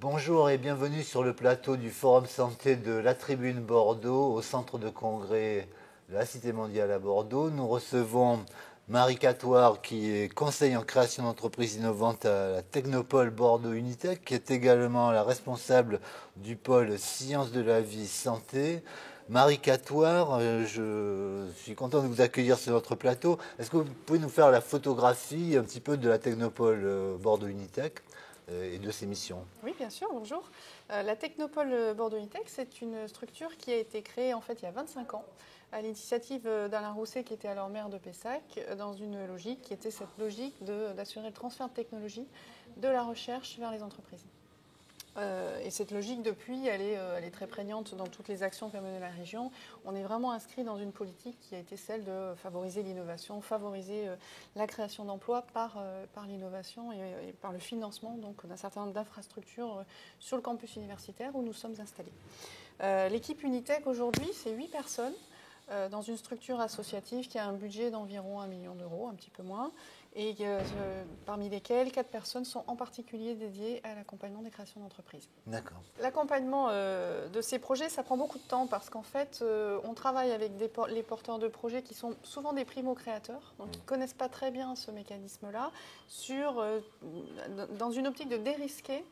Bonjour et bienvenue sur le plateau du Forum Santé de la Tribune Bordeaux au centre de congrès de la Cité mondiale à Bordeaux. Nous recevons Marie Catoire qui est conseiller en création d'entreprises innovantes à la Technopole Bordeaux Unitec, qui est également la responsable du pôle Sciences de la vie santé. Marie Catoire, je suis content de vous accueillir sur notre plateau. Est-ce que vous pouvez nous faire la photographie un petit peu de la Technopole Bordeaux Unitec et de ses missions? Oui, bien sûr, bonjour. La Technopole Bordeaux Unitec, c'est une structure qui a été créée en fait il y a 25 ans à l'initiative d'Alain Rousset, qui était alors maire de Pessac, dans une logique qui était cette logique d'assurer le transfert de technologie de la recherche vers les entreprises. Et cette logique, depuis, elle est très prégnante dans toutes les actions qu'a menées la région. On est vraiment inscrit dans une politique qui a été celle de favoriser l'innovation, favoriser la création d'emplois par l'innovation et par le financement d'un certain nombre d'infrastructures sur le campus universitaire où nous sommes installés. L'équipe Unitec, aujourd'hui, c'est 8 personnes dans une structure associative qui a un budget d'environ 1 million d'euros, un petit peu moins, et parmi lesquelles 4 personnes sont en particulier dédiées à l'accompagnement des créations d'entreprises. D'accord. L'accompagnement de ces projets, ça prend beaucoup de temps parce qu'en fait, on travaille avec les porteurs de projets qui sont souvent des primo-créateurs, donc qui ne connaissent pas très bien ce mécanisme-là, dans une optique de dérisquer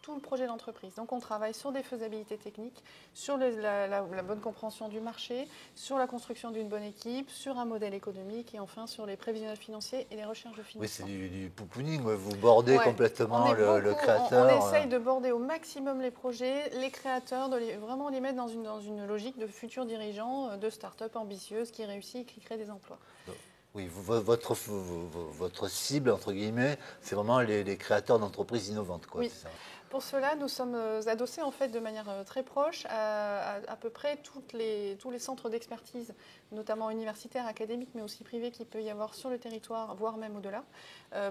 tout le projet d'entreprise. Donc on travaille sur des faisabilités techniques, sur la bonne compréhension du marché, sur la construction d'une bonne équipe, sur un modèle économique et enfin sur les prévisionnels financiers et les recherches de financement. Oui, c'est du poupouning, vous bordez complètement le créateur. On essaye de border au maximum les projets, les créateurs, vraiment les mettre dans une logique de futurs dirigeants, de start-up ambitieuses qui réussissent et qui créent des emplois. Oui, votre cible, entre guillemets, c'est vraiment les créateurs d'entreprises innovantes, quoi. Oui. C'est ça. Pour cela, nous sommes adossés en fait de manière très proche à peu près tous les centres d'expertise, notamment universitaires, académiques, mais aussi privés qu'il peut y avoir sur le territoire, voire même au-delà,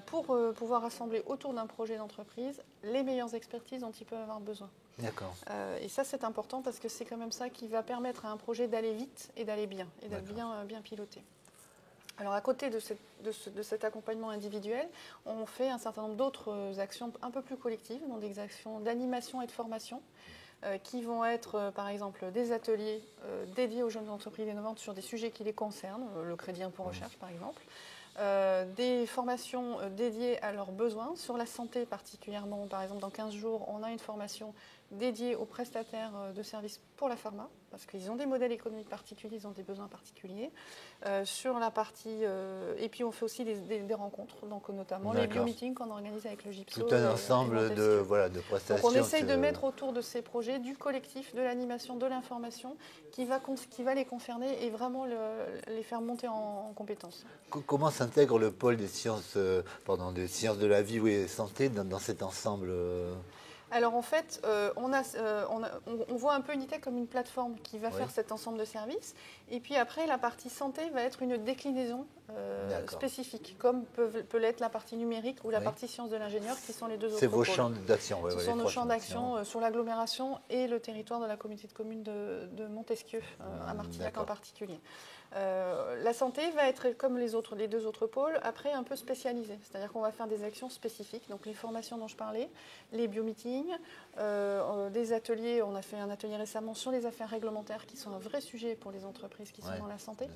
pour pouvoir rassembler autour d'un projet d'entreprise les meilleures expertises dont ils peuvent avoir besoin. D'accord. Et ça, c'est important parce que c'est quand même ça qui va permettre à un projet d'aller vite et d'aller bien, et d'être bien piloté. Alors à côté de cet accompagnement individuel, on fait un certain nombre d'autres actions un peu plus collectives, donc des actions d'animation et de formation, qui vont être par exemple des ateliers dédiés aux jeunes entreprises innovantes sur des sujets qui les concernent, le crédit impôt recherche par exemple, des formations dédiées à leurs besoins, sur la santé particulièrement. Par exemple, dans 15 jours, on a une formation dédiée aux prestataires de services pour la pharma, parce qu'ils ont des modèles économiques particuliers, ils ont des besoins particuliers. Sur la partie... et puis on fait aussi des rencontres, donc notamment les biomeetings qu'on organise avec le GIPSO. Tout un ensemble de prestations. Donc on essaye de mettre autour de ces projets du collectif, de l'animation, de l'information, qui va les concerner et vraiment les faire monter en compétences. Comment s'intègre le pôle des sciences, des sciences de la vie et santé dans cet ensemble Alors en fait, on voit un peu Unitec comme une plateforme qui va faire cet ensemble de services. Et puis après, la partie santé va être une déclinaison spécifique, comme peut l'être la partie numérique ou la partie sciences de l'ingénieur, qui sont les deux autres C'est vos pôles. champs d'action. Ce sont nos champs d'action sur l'agglomération et le territoire de la communauté de communes de Montesquieu, à Martillac en particulier. La santé va être, comme les deux autres pôles, après un peu spécialisée. C'est-à-dire qu'on va faire des actions spécifiques, donc les formations dont je parlais, les biomeetings, des ateliers. On a fait un atelier récemment sur les affaires réglementaires, qui sont un vrai sujet pour les entreprises qui sont dans la santé.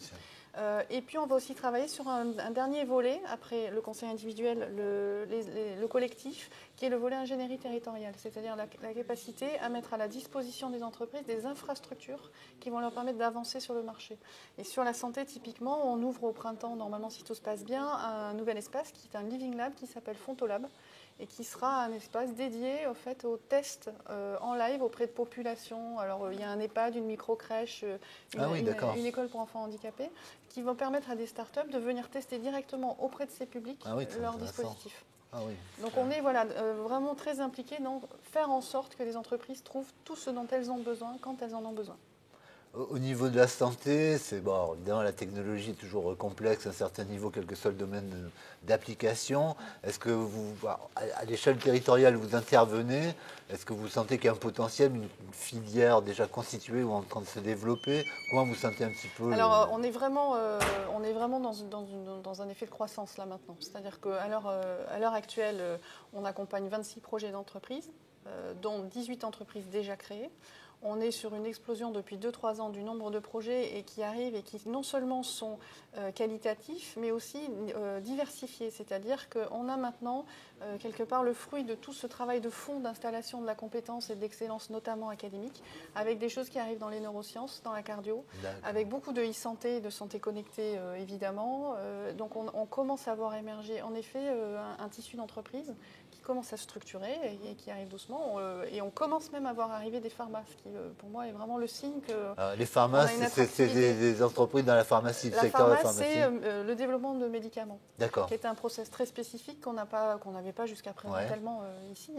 Et puis on va aussi travailler sur un dernier volet, après le conseil individuel, le collectif, qui est le volet ingénierie territoriale, c'est-à-dire la capacité à mettre à la disposition des entreprises des infrastructures qui vont leur permettre d'avancer sur le marché. Et sur la santé, typiquement, on ouvre au printemps, normalement si tout se passe bien, un nouvel espace qui est un Living Lab qui s'appelle Fontolab et qui sera un espace dédié au fait aux tests en live auprès de populations. Alors il y a un EHPAD, une micro-crèche, une école pour enfants handicapés, qui vont permettre à des startups de venir tester directement auprès de ces publics leurs dispositifs. Donc on est vraiment très impliqués dans faire en sorte que les entreprises trouvent tout ce dont elles ont besoin quand elles en ont besoin. Au niveau de la santé, évidemment, la technologie est toujours complexe à un certain niveau, quel que soit le domaine d'application. Est-ce que vous, à l'échelle territoriale, vous intervenez? Est-ce que vous sentez qu'il y a un potentiel, une filière déjà constituée ou en train de se développer? Comment vous sentez un petit peu Alors, on est vraiment dans un effet de croissance là maintenant. C'est-à-dire qu'à l'heure actuelle, on accompagne 26 projets d'entreprise. dont 18 entreprises déjà créées. On est sur une explosion depuis 2-3 ans du nombre de projets et qui arrivent et qui non seulement sont qualitatifs, mais aussi diversifiés. C'est-à-dire qu'on a maintenant quelque part le fruit de tout ce travail de fond d'installation de la compétence et de l'excellence, notamment académique, avec des choses qui arrivent dans les neurosciences, dans la cardio, avec beaucoup de e-santé et de santé connectée, évidemment. Donc on commence à voir émerger en effet un tissu d'entreprise qui commence à se structurer et qui arrive doucement. Et on commence même à voir arriver des pharmas, ce qui pour moi est vraiment le signe que... les pharmas, c'est des entreprises dans la pharmacie, le secteur de la pharmacie. C'est le développement de médicaments, qui est un process très spécifique qu'on n'avait pas jusqu'à présent tellement ici.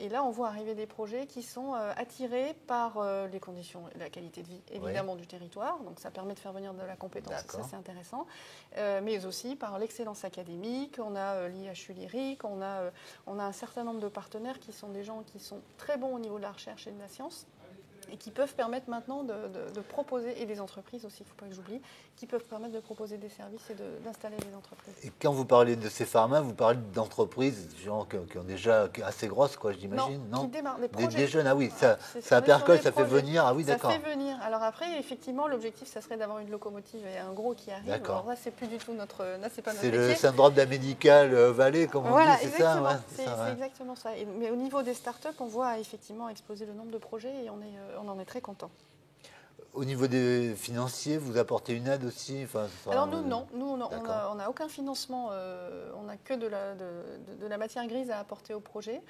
Et là, on voit arriver des projets qui sont attirés par les conditions, la qualité de vie, évidemment, du territoire. Donc ça permet de faire venir de la compétence, ça c'est intéressant. Mais aussi par l'excellence académique. On a l'IHU Lyrique, on a un certain nombre de partenaires qui sont des gens qui sont très bons au niveau de la recherche et de la science et qui peuvent permettre maintenant de proposer, et des entreprises aussi, il ne faut pas que j'oublie, qui peuvent permettre de proposer des services et d'installer des entreprises. Et quand vous parlez de ces pharmas, vous parlez d'entreprises genre, qui ont déjà assez grosses, quoi, j'imagine, non, qui démarrent des projets. Des jeunes, ah oui, ça percole, ça fait venir, ah oui, d'accord. Ça fait venir. Alors après, effectivement, l'objectif, ça serait d'avoir une locomotive et un gros qui arrive. Alors là, c'est plus du tout notre, là, c'est pas notre métier. C'est le syndrome de la médicale vallée, comme on dit, c'est ça, c'est exactement ça. Mais au niveau des startups, on voit effectivement exploser le nombre de projets et on en est très content. Au niveau des financiers, vous apportez une aide aussi? Alors nous, non. Nous, on n'a aucun financement. On n'a que de la matière grise à apporter au projet.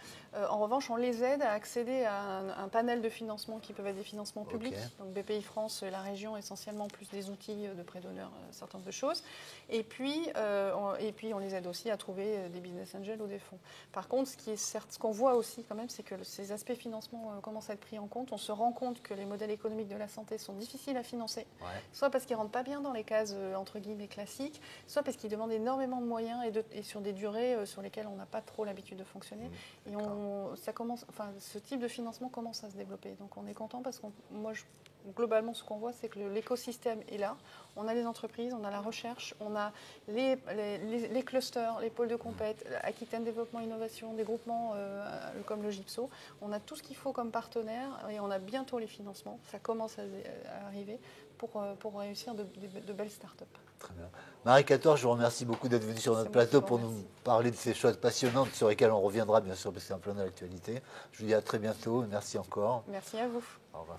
En revanche, on les aide à accéder à un panel de financements qui peuvent être des financements publics. Donc BPI France, la région essentiellement, plus des outils de prêt d'honneur, un certain nombre de choses. Et puis, on les aide aussi à trouver des business angels ou des fonds. Par contre, ce qu'on voit aussi quand même, c'est que ces aspects financement commencent à être pris en compte. On se rend compte que les modèles économiques de la santé sont difficiles à financer, soit parce qu'ils ne rentrent pas bien dans les cases entre guillemets classiques, soit parce qu'ils demandent énormément de moyens et sur des durées sur lesquelles on n'a pas trop l'habitude de fonctionner. Et ce type de financement commence à se développer. Donc on est content parce que globalement, ce qu'on voit, c'est que l'écosystème est là. On a les entreprises, on a la recherche, on a les clusters, les pôles de compète, Aquitaine Développement Innovation, des groupements comme le GIPSO. On a tout ce qu'il faut comme partenaire et on a bientôt les financements. Ça commence à arriver pour réussir de belles startups. Très bien. Marie Catoire, je vous remercie beaucoup d'être venue sur notre plateau pour nous parler de ces choses passionnantes sur lesquelles on reviendra bien sûr parce que c'est un plan de l'actualité. Je vous dis à très bientôt. Merci encore. Merci à vous. Au revoir.